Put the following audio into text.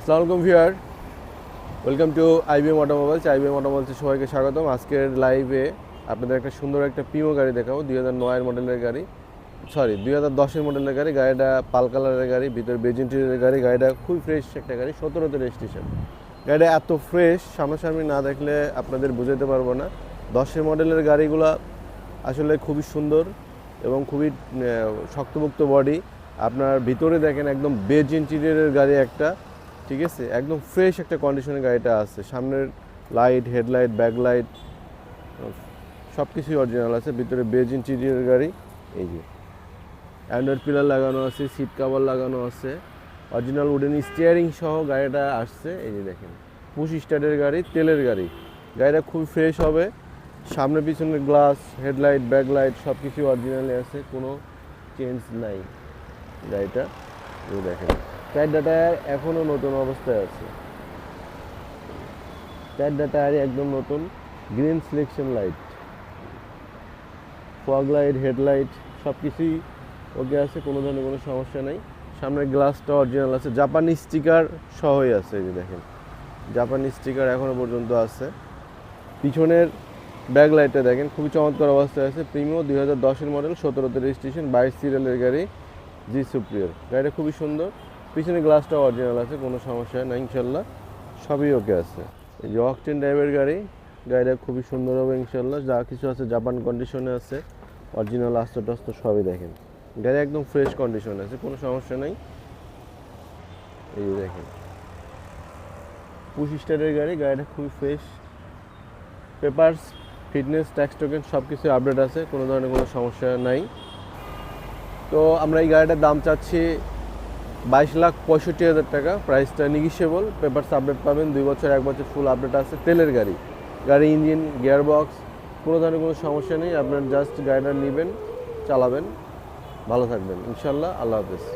আসসালামু আলাইকুম viewer, welcome to IBM automobiles. IBM অটোমোবাইলসে সবাইকে স্বাগতম। আজকের লাইভে আপনাদের একটা সুন্দর একটা প্রিমো গাড়ি দেখাবো। 2009 মডেলের গাড়ি, 2010 মডেলের গাড়ি। গাড়িটা পাল কালারের গাড়ি, ভিতরে বেজ ইন্টেরিয়রের গাড়ি। গাড়িটা খুবই ফ্রেশ একটা গাড়ি, 17তে রেজিস্ট্রেশন। গাড়িটা এত ফ্রেশ, সামনাসামনি না দেখলে আপনাদের বুঝাতে পারবো না। 10 মডেলের গাড়িগুলো আসলে খুবই সুন্দর এবং খুবই শক্তপোক্ত বডি। আপনার ভিতরে দেখেন একদম বেজ ইন্টেরিয়রের গাড়ি একটা, ঠিক আছে, একদম ফ্রেশ একটা কন্ডিশনের গাড়িটা আছে। সামনের লাইট, হেডলাইট, ব্যাকলাইট সব কিছুই অরিজিনাল আছে। ভিতরে বেজ ইন্টেরিয়রের গাড়ি। এই যে অ্যান্ড্রয়েড পিলার লাগানো আছে, সিট কভার লাগানো আছে, অরিজিনাল উডেন স্টিয়ারিং সহ গাড়িটা আসছে। এই যে দেখেন, পুশ স্টার্টের গাড়ি, তেলের গাড়ি। গাড়িটা খুবই ফ্রেশ হবে। সামনে পিছনের গ্লাস, হেডলাইট, ব্যাকলাইট সব কিছু অরিজিনালি আছে, কোনো চেঞ্জ নাই গাড়িটা। এই দেখেন, চারটা টায়ার এখনও নতুন অবস্থায় আছে। চারটা টায়ারই একদম নতুন। Green selection light, fog light, headlight সব কিছুই ওকে আছে, কোনো ধরনের কোনো সমস্যা নেই। সামনের গ্লাসটা অরিজিনাল আছে, জাপানি স্টিকার সহই আছে। এই যে দেখেন, জাপানি স্টিকার এখনও পর্যন্ত আছে। পিছনের ব্যাক লাইটটা দেখেন, খুবই চমৎকার অবস্থায় আছে। প্রিমো 2010 মডেল, 17তে রেজিস্ট্রেশন, 22 সিরিয়ালের গাড়ি, জি সুপ্রিয়র। গাড়িটা খুবই সুন্দর। পিছনে গ্লাসটাও অরিজিনাল আছে, কোনো সমস্যা নেই ইনশাল্লাহ, সবই ওকে আছে। এই যে অকটেন ড্রাইভের গাড়ি। গাড়িটা খুবই সুন্দর হবে ইনশাল্লাহ। যা কিছু আছে জাপান কন্ডিশনে আছে, অরিজিনাল আস্ত টাস্ত সবই দেখেন। গাড়ি একদম ফ্রেশ কন্ডিশনে আছে, কোনো সমস্যা নেই। এই যে দেখেন, পুশ স্টারের গাড়ি। গাড়িটা খুবই fresh. Papers, fitness, tax token সব কিছু আপডেট আছে, কোনো ধরনের কোনো সমস্যা নাই। তো আমরা এই গাড়িটার দাম চাচ্ছি 22,65,000 টাকা। প্রাইসটা নিগোশিয়েবল। পেপারস আপডেট পাবেন, 2 বছর 1 বছর ফুল আপডেট আছে। তেলের গাড়ি, গাড়ি ইঞ্জিন, গিয়ার বক্স কোনো ধরনের কোনো সমস্যা নেই। আপনার জাস্ট গাড়িটা নেবেন, চালাবেন, ভালো থাকবেন ইনশাল্লাহ। আল্লাহ হাফেজ।